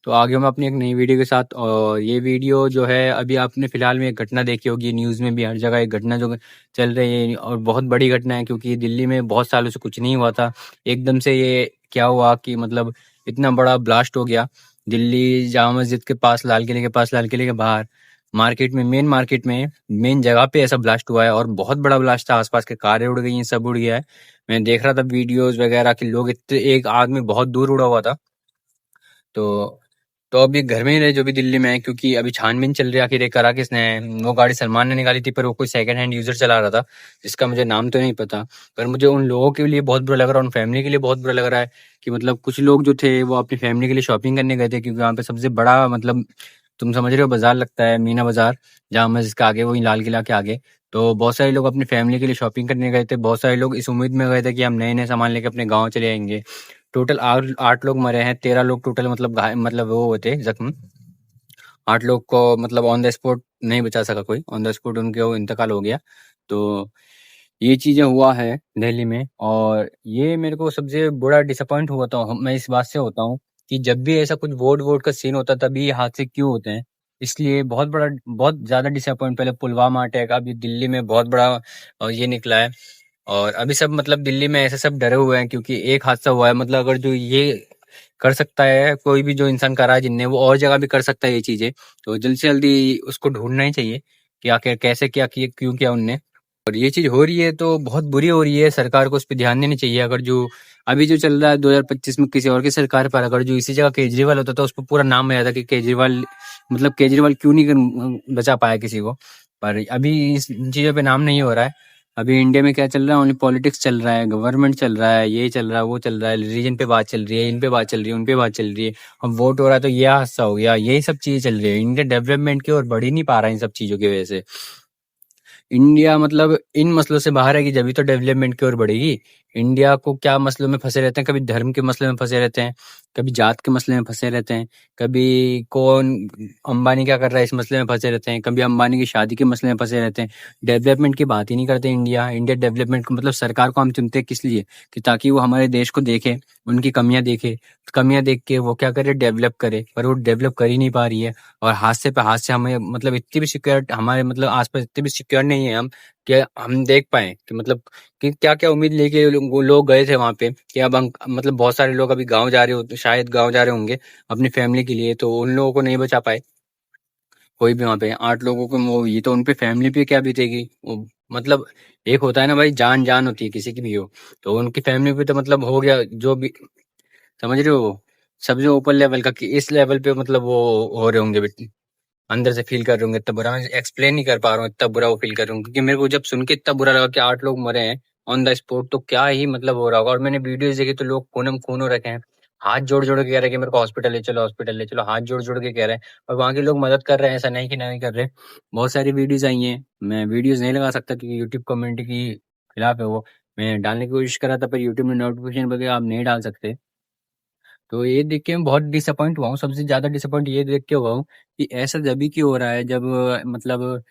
तो आगे मैं अपनी एक नई वीडियो के साथ। और ये वीडियो जो है, अभी आपने फिलहाल में एक घटना देखी होगी, न्यूज़ में भी हर जगह एक घटना जो चल रही है और बहुत बड़ी घटना है, क्योंकि दिल्ली में बहुत सालों से कुछ नहीं हुआ था। एकदम से ये क्या हुआ कि मतलब इतना बड़ा ब्लास्ट हो गया दिल्ली जामा मस्जिद के पास, लाल किले के पास, लाल किले के बाहर मार्केट में मेन जगह पे ऐसा ब्लास्ट हुआ है। और बहुत बड़ा ब्लास्ट था, आसपास के कारें उड़ गई हैं, सब उड़ गया है। मैं देख रहा था वीडियोस वगैरह कि लोग इतने, एक आदमी बहुत दूर उड़ा हुआ था। तो तो अभी घर में ही रहे जो भी दिल्ली में है, क्योंकि अभी छानबीन चल रही है आखिर ये करा किसने है। वो गाड़ी सलमान ने निकाली थी, पर वो कोई सेकंड हैंड यूजर चला रहा था, जिसका मुझे नाम तो नहीं पता। पर मुझे उन लोगों के लिए बहुत बुरा लग रहा है, उन फैमिली के लिए बहुत बुरा लग रहा है कि मतलब कुछ लोग जो थे वो अपनी फैमिली के लिए शॉपिंग करने गए थे, क्योंकि वहाँ पे सबसे बड़ा मतलब तुम समझ रहे हो बाजार लगता है, मीना बाजार, जहाँ मस्जिद के आगे, वही लाल किला के आगे। तो बहुत सारे लोग अपनी फैमिली के लिए शॉपिंग करने गए थे। बहुत सारे लोग इस उम्मीद में गए थे कि हम नए नए सामान लेके अपने गाँव चले आएंगे। टोटल 8 लोग मरे हैं, 13 लोग टोटल मतलब घायल, मतलब वो हुए थे जख्म। 8 लोग को मतलब ऑन द स्पॉट नहीं बचा सका कोई, ऑन द स्पॉट उनके वो इंतकाल हो गया। तो ये चीजें हुआ है दिल्ली में। और ये मेरे को सबसे बड़ा डिसअपॉइंट हुआ था मैं इस बात से होता हूँ कि जब भी ऐसा कुछ वोट वोट का सीन होता है तभी ये हादसे क्यों होते हैं। इसलिए बहुत ज्यादा डिसअपॉइंट, पहले पुलवामा अटैक, अभी दिल्ली में बहुत बड़ा ये निकला है। और अभी सब मतलब दिल्ली में ऐसे सब डरे हुए हैं, क्योंकि एक हादसा हुआ है। मतलब अगर जो ये कर सकता है, कोई भी जो इंसान कर रहा है जिनने, वो और जगह भी कर सकता है ये चीजें। तो जल्द से जल्दी उसको ढूंढना ही चाहिए कि आखिर कैसे क्या किए, क्यों किया उनने। और ये चीज हो रही है तो बहुत बुरी हो रही है, सरकार को उस पर ध्यान देनी चाहिए। अगर जो अभी जो चल रहा है 2025 में किसी और की सरकार पर, अगर जो इसी जगह केजरीवाल होता तो उस पर पूरा नाम आया था कि केजरीवाल, मतलब केजरीवाल क्यों नहीं बचा पाया किसी को। पर अभी इस चीजों पे नाम नहीं हो रहा है। अभी इंडिया में क्या चल रहा है, ओनली पॉलिटिक्स चल रहा है, गवर्नमेंट चल रहा है, ये चल रहा है, वो चल रहा है, रिलीजन पे बात चल रही है, इन पे बात चल रही है, उन पे बात चल रही है। अब वोट हो रहा है तो ये हादसा हो गया, यही सब चीजें चल रही है। इंडिया डेवलपमेंट की ओर बढ़ ही नहीं पा रहा है इन सब चीजों की वजह से। इंडिया मतलब इन मसलों से बाहर आएगी जब भी तो डेवलपमेंट की ओर बढ़ेगी। इंडिया को क्या मसलों में फंसे रहते हैं, कभी धर्म के मसले में फंसे रहते हैं, कभी जात के मसले में फंसे रहते हैं, कभी कौन अंबानी क्या कर रहा है इस मसले में फंसे रहते हैं, कभी अंबानी की शादी के मसले में फंसे रहते हैं। डेवलपमेंट की बात ही नहीं करते इंडिया। इंडिया डेवलपमेंट को मतलब सरकार को हम चुनते हैं किस लिए, कि ताकि वो हमारे देश को देखे, उनकी कमियां देखे, कमियां देख के वो क्या करे, डेवलप करे। पर वो डेवलप कर ही नहीं पा रही है। और हादसे पे हादसे, हमें मतलब इतनी भी सिक्योर, हमारे मतलब आसपास इतनी भी सिक्योर नहीं है हम, कि हम देख पाए कि मतलब कि क्या क्या उम्मीद लेके वो लोग गए थे वहां पे, कि अब हम मतलब बहुत सारे लोग अभी गांव जा रहे हो, शायद गांव जा रहे होंगे अपनी फैमिली के लिए, तो उन लोगों को नहीं बचा पाए कोई भी वहां पे। 8 लोगों को वो, ये तो उनपे फैमिली पे क्या बीतेगी वो। मतलब एक होता है ना भाई, जान जान होती है किसी की भी हो, तो उनकी फैमिली पे तो मतलब हो गया जो भी, समझ रहे हो। सबसे ऊपर लेवल का, कि इस लेवल पे मतलब वो हो रहे होंगे, अंदर से फील कर रहे होंगे। इतना बुरा मैं एक्सप्लेन नहीं कर पा रहा हूँ, इतना बुरा वो फील कर रहा हूँ, क्योंकि मेरे को जब सुन के इतना बुरा लगा कि 8 लोग मरे हैं ऑन द स्पॉट, तो क्या ही मतलब हो रहा होगा। और मैंने वीडियोस देखी तो लोग खूनम खून हो रखे हैं, हाथ जोड़ जोड़ के कह रहे हैं कि मेरे को हॉस्पिटल ले चलो, हॉस्पिटल ले चलो, हाथ जोड़ जोड़ के कह रहे हैं। और वहां के लोग मदद कर रहे हैं, ऐसा नहीं कि नहीं कर रहे। बहुत सारी वीडियोज आई हैं, मैं वीडियोज नहीं लगा सकता क्योंकि यूट्यूब कम्युनिटी की खिलाफ है वो। मैं डालने की कोशिश कर रहा था, पर यूट्यूब में नोटिफिकेशन वगैरह आप नहीं डाल सकते। तो ये देख के मैं बहुत डिसअपॉइंट हुआ हूँ, सबसे ज्यादा डिसअपॉइंट ये देख के हुआ हूँ कि ऐसा जब ही क्यों हो रहा है, जब मतलब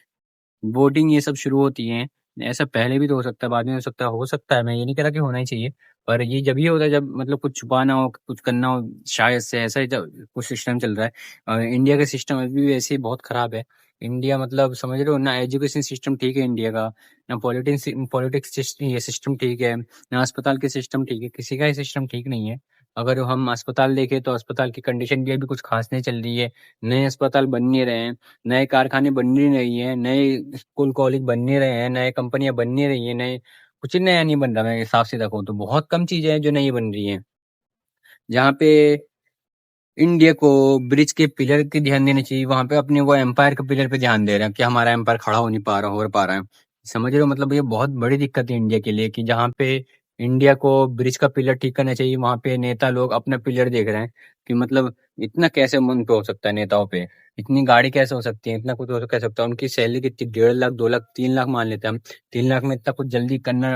वोटिंग ये सब शुरू होती है। ऐसा पहले भी तो हो सकता है, बाद में हो सकता है, मैं ये नहीं कह रहा कि होना ही चाहिए। पर ये जब ही होता है जब मतलब कुछ छुपाना हो, कुछ करना हो, शायद से ऐसा ही जब कुछ सिस्टम चल रहा है। और इंडिया का सिस्टम अभी भी वैसे ही बहुत खराब है। इंडिया मतलब समझ रहे हो ना, एजुकेशन सिस्टम ठीक है इंडिया का, ना पॉलिटिक्स पॉलिटिक्स सिस्टम, ये सिस्टम ठीक है, ना अस्पताल के सिस्टम ठीक है, किसी का ही सिस्टम ठीक नहीं है। अगर हम अस्पताल देखें तो अस्पताल की कंडीशन भी अभी कुछ खास नहीं चल रही है। नए अस्पताल बन नहीं रहे हैं, नए कारखाने बन नहीं रही हैं, नए स्कूल कॉलेज बन नहीं रहे हैं, नए कंपनियां बन नहीं रही हैं, नए कुछ नया नहीं बन रहा। मैं हिसाब से देखूं तो बहुत कम चीजें हैं जो नई बन रही हैं। जहाँ पे इंडिया को ब्रिज के पिलर की ध्यान देना चाहिए, वहां पे अपने वो एम्पायर के पिलर पे ध्यान दे रहे हैं कि हमारा एम्पायर खड़ा हो नहीं पा रहा, हो पा रहा है। समझ रहे हो, मतलब ये बहुत बड़ी दिक्कत है इंडिया के लिए, कि जहाँ पे इंडिया को ब्रिज का पिलर ठीक करना चाहिए, वहां पे नेता लोग अपना पिलर देख रहे हैं। कि मतलब इतना कैसे मन पे हो सकता है नेताओं पे, इतनी गाड़ी कैसे हो सकती है, इतना कुछ हो कैसे सकता है। उनकी सैलरी कितनी, 1.5 लाख, 2 लाख, 3 लाख मान लेते हैं हम। 3 लाख में इतना कुछ जल्दी करना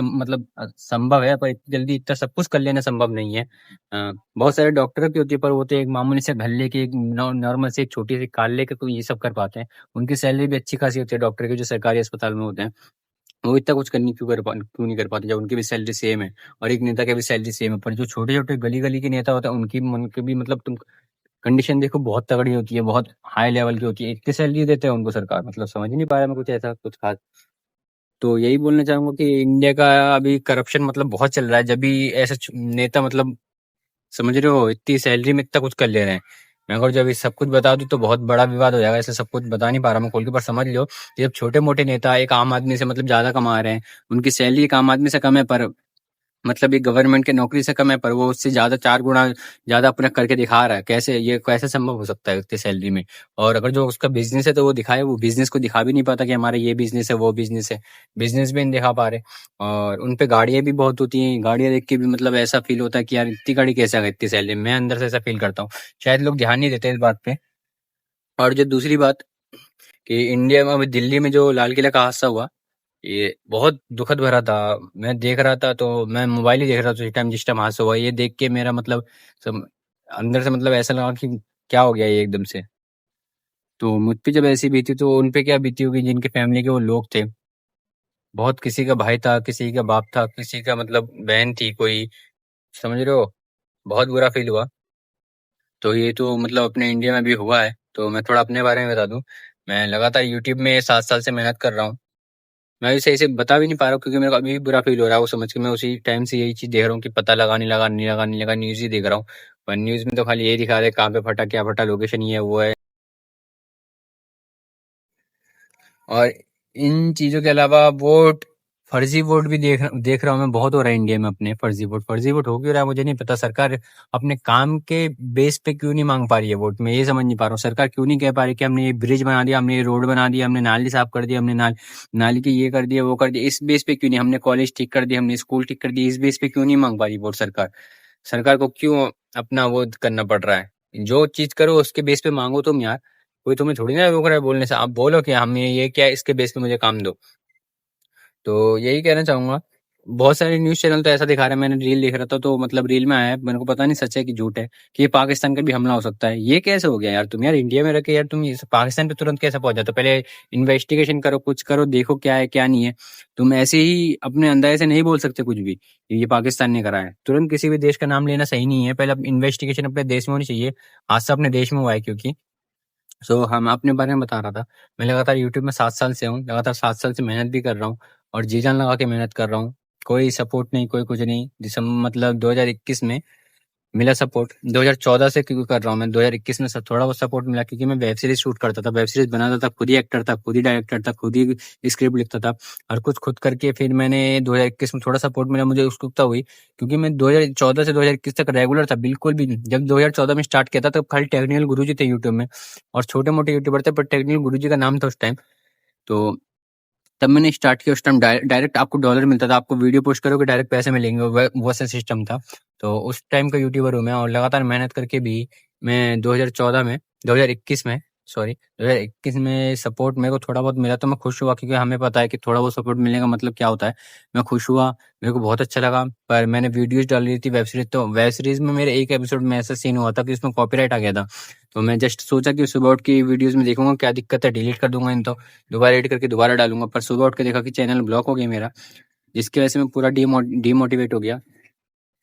मतलब संभव है, पर इतनी जल्दी इतना सब कुछ कर लेना संभव नहीं है। बहुत सारे डॉक्टर की होती है, पर वो तो एक मामूली से घर लेके, एक नॉर्मल से एक छोटी सी कार लेके कोई ये सब कर पाते हैं। उनकी सैलरी भी अच्छी खासी होती है डॉक्टर की, जो सरकारी अस्पताल में होते हैं। वो इतना कुछ करनी क्यों नहीं कर पाते जब उनकी भी सैलरी सेम है और एक नेता की भी सैलरी सेम है। पर जो छोटे छोटे गली गली के नेता होते हैं, उनकी भी मतलब तुम कंडीशन देखो बहुत तगड़ी होती है, बहुत हाई लेवल की होती है। इतनी सैलरी देते हैं उनको सरकार, मतलब समझ ही नहीं पा रहा मैं कुछ ऐसा कुछ खास। तो यही बोलना चाहूँगा कि इंडिया का अभी करप्शन मतलब बहुत चल रहा है। जब भी ऐसे नेता मतलब समझ रहे हो इतनी सैलरी में इतना कुछ कर ले रहे हैं। मैं अगर जब ये सब कुछ बता दूं तो बहुत बड़ा विवाद हो जाएगा। ऐसे सब कुछ बता नहीं पा रहा मैं खोल के, पर समझ लो कि जब छोटे मोटे नेता एक आम आदमी से मतलब ज्यादा कमा रहे हैं, उनकी सैलरी एक आम आदमी से कम है, पर मतलब ये गवर्नमेंट के नौकरी से कम है, पर वो उससे ज्यादा 4 गुना ज्यादा अपना करके दिखा रहा है। कैसे ये कैसे संभव हो सकता है उतनी सैलरी में? और अगर जो उसका बिजनेस है तो वो दिखाए, वो बिजनेस को दिखा भी नहीं पाता कि हमारा ये बिजनेस है वो बिजनेस है। बिजनेस भी नहीं दिखा पा रहे। और उन पे गाड़ियां भी बहुत होती हैं, गाड़ियां देख के भी मतलब ऐसा फील होता है कि यार इतनी गाड़ी कैसे आ गई इतनी सैलरी में। मैं अंदर से ऐसा फील करता हूँ। शायद लोग ध्यान नहीं देते इस बात पे। और जो दूसरी बात कि इंडिया में अभी दिल्ली में जो लाल किला का हादसा हुआ, ये बहुत दुखद भरा था। मैं देख रहा था तो मैं मोबाइल ही देख रहा था उस टाइम, जिस टाइम हादसा हुआ। ये देख के मेरा मतलब अंदर से मतलब ऐसा लगा कि क्या हो गया ये एकदम से। तो मुझ पे जब ऐसी बीती तो उन पे क्या बीती होगी जिनके फैमिली के वो लोग थे। बहुत, किसी का भाई था, किसी का बाप था, किसी का मतलब बहन थी कोई, समझ रहे हो? बहुत बुरा फील हुआ। तो ये तो मतलब अपने इंडिया में भी हुआ है। तो मैं थोड़ा अपने बारे में बता दूं। मैं लगातार यूट्यूब में 7 साल से मेहनत कर रहा हूँ। मैं भी सही से बता भी नहीं पा रहा हूँ क्योंकि मेरे को अभी भी बुरा फील हो रहा है वो समझ के। मैं उसी टाइम से यही चीज देख रहा हूँ कि पता लगा नहीं लगा, नहीं लगा नहीं लगा, न्यूज ही देख रहा हूँ। पर न्यूज में तो खाली यही दिखा रहे कहाँ पे फटा, क्या फटा, लोकेशन ये है वो है। और इन चीजों के अलावा वोट, फर्जी वोट भी देख देख रहा हूँ मैं, बहुत हो रहा है इंडिया में अपने। फर्जी वोट हो क्यों रहा है मुझे नहीं पता। सरकार अपने काम के बेस पे क्यों नहीं मांग पा रही है वोट? मैं ये समझ नहीं पा रहा हूँ। सरकार क्यों नहीं कह पा रही कि हमने ये ब्रिज बना दिया, हमने ये रोड बना दिया, हमने नाली साफ कर दिया, हमने नाली की ये कर दिया वो कर दिया। इस बेस पे क्यों नहीं? हमने कॉलेज ठीक कर दिया, हमने स्कूल ठीक कर दिया, इस बेस पे क्यों नहीं मांग पा रही वोट सरकार? सरकार को क्यों अपना वो करना पड़ रहा है? जो चीज करो उसके बेस पे मांगो तुम यार। कोई तुम्हें थोड़ी ना रोक रहा है बोलने से। आप बोलो कि हमें ये क्या है, इसके बेस पे मुझे काम दो। तो यही कहना चाहूंगा। बहुत सारे न्यूज़ चैनल तो ऐसा दिखा रहे हैं, मैंने रील देख रहा था तो मतलब रील में आया है, मेरे को पता नहीं सच है कि झूठ है, कि ये पाकिस्तान का भी हमला हो सकता है। ये कैसे हो गया यार? तुम यार इंडिया में रह के यार तुम पाकिस्तान पे तुरंत कैसे पहुंच जाते हो? पहले इन्वेस्टिगेशन करो, कुछ करो, देखो क्या है क्या नहीं है। तुम ऐसे ही अपने अंदाजे से नहीं बोल सकते कुछ भी कि ये पाकिस्तान ने करा है। तुरंत किसी भी देश का नाम लेना सही नहीं है। पहले इन्वेस्टिगेशन अपने देश में होनी चाहिए। हादसा अपने देश में हुआ है क्योंकि। हम अपने बारे में बता रहा था। मैं लगातार यूट्यूब में 7 साल से हूँ, लगातार 7 साल से मेहनत भी कर रहा हूँ और जी जान लगा के मेहनत कर रहा हूँ। कोई सपोर्ट नहीं, कोई कुछ नहीं। दिसंबर मतलब 2021 में मिला सपोर्ट। 2014 से क्यों कर रहा हूँ मैं, 2021 में सब थोड़ा बहुत सपोर्ट मिला क्योंकि मैं वेब सीरीज शूट करता था, वेब सीरीज बनाता था, खुद ही एक्टर था, खुद ही डायरेक्टर था, खुद ही स्क्रिप्ट लिखता था। और कुछ खुद करके फिर मैंने 2021 में थोड़ा सपोर्ट मिला मुझे, उत्सुकता हुई क्योंकि मैं 2014 से 2021 तक रेगुलर था, बिल्कुल भी नहीं। जब 2014 में स्टार्ट किया था तब खाली टेक्निकल गुरुजी थे यूट्यूब में और छोटे मोटे यूट्यूबर थे, पर टेक्निकल गुरुजी का नाम था उस टाइम। तो तब मैंने स्टार्ट किया। उस टाइम डायरेक्ट आपको डॉलर मिलता था, आपको वीडियो पोस्ट करोगे डायरेक्ट पैसे मिलेंगे, वो ऐसा सिस्टम था। तो उस टाइम का यूट्यूबर हूँ मैं और लगातार मेहनत करके भी मैं 2014 में 2021 में सॉरी 2021 में सपोर्ट मेरे को थोड़ा बहुत मिला तो मैं खुश हुआ क्योंकि हमें पता है कि थोड़ा बहुत सपोर्ट मिलने का मतलब क्या होता है। मैं खुश हुआ, मेरे को बहुत अच्छा लगा। पर मैंने वीडियोज डाल रही थी वेब सीरीज, तो वेब सीरीज में मेरे एक एपिसोड में ऐसा सीन हुआ था कि उसमें कॉपीराइट आ गया था। तो मैं जस्ट सोचा कि सुबह उठ के वीडियोज में देखूंगा क्या दिक्कत है, डिलीट कर दूंगा इन तो दोबारा एडिट करके दोबारा डालूंगा। पर सुबह उठ के देखा कि चैनल ब्लॉक हो गया मेरा, जिसकी वजह से मैं पूरा डीमोटिवेट हो गया।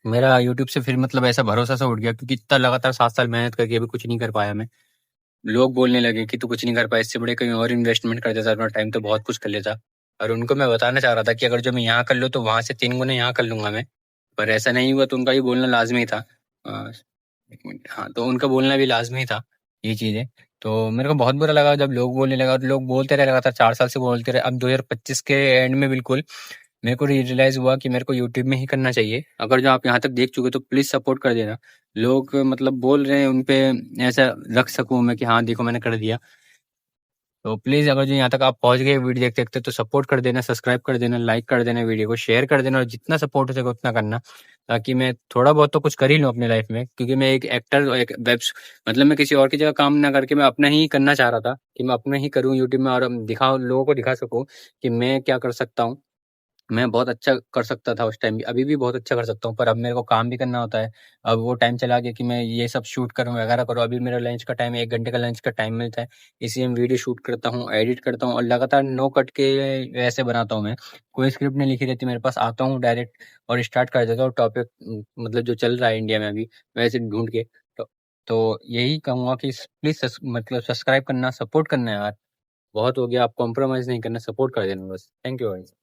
मेरा यूट्यूब से फिर मतलब ऐसा भरोसा सा उठ गया क्योंकि इतना लगातार 7 साल मेहनत करके अभी कुछ नहीं कर पाया मैं। लोग बोलने लगे कि तू कुछ नहीं कर पाया, इससे बड़े कहीं और इन्वेस्टमेंट कर देता, अपना टाइम तो बहुत कुछ कर लेता। और उनको मैं बताना चाह रहा था कि अगर जो मैं यहाँ कर लूँ तो वहां से 3 गुना यहाँ कर लूंगा मैं। पर ऐसा नहीं हुआ तो उनका भी बोलना लाजमी था। अ, एक मिनट, हाँ, तो उनका बोलना भी लाजमी था ये चीजें। तो मेरे को बहुत बुरा लगा जब लोग बोलने लगा, और लोग बोलते रहे लगातार 4 साल से बोलते रहे। अब 2025 के एंड में बिल्कुल मेरे को रियलाइज हुआ कि मेरे को यूट्यूब में ही करना चाहिए। अगर जो आप यहाँ तक देख चुके तो प्लीज सपोर्ट कर देना। लोग मतलब बोल रहे हैं उन पे ऐसा रख सकूं मैं कि हाँ देखो मैंने कर दिया। तो प्लीज अगर जो यहाँ तक आप पहुंच गए वीडियो देखते देखते तो सपोर्ट कर देना, सब्सक्राइब कर देना, लाइक कर देना, वीडियो को शेयर कर देना और जितना सपोर्ट हो सके उतना करना, ताकि मैं थोड़ा बहुत तो कुछ कर ही लूँ अपने लाइफ में। क्योंकि मैं एक एक्टर, एक वेब मतलब मैं किसी और की जगह काम ना करके मैं अपना ही करना चाह रहा था कि मैं अपना ही करूँ यूट्यूब में और दिखाओ, लोगों को दिखा सकूँ कि मैं क्या कर सकता हूँ। मैं बहुत अच्छा कर सकता था उस टाइम भी, अभी भी बहुत अच्छा कर सकता हूँ, पर अब मेरे को काम भी करना होता है। अब वो टाइम चला गया कि मैं ये सब शूट करूँ वगैरह करूँ। अभी मेरा लंच का टाइम है, 1 घंटे का लंच का टाइम मिलता है। इसी में वीडियो शूट करता हूँ, एडिट करता हूँ और लगातार नो कट के ऐसे बनाता हूँ मैं। कोई स्क्रिप्ट नहीं लिखी रहती मेरे पास, आता हूँ डायरेक्ट और स्टार्ट कर देता हूँ टॉपिक, मतलब जो चल रहा है इंडिया में अभी वैसे ढूंढ के। तो तो यही कहूँगा कि प्लीज़ मतलब सब्सक्राइब करना, सपोर्ट करना यार। बहुत हो गया, आप कॉम्प्रोमाइज़ नहीं करना, सपोर्ट कर देना बस। थैंक यू भाई।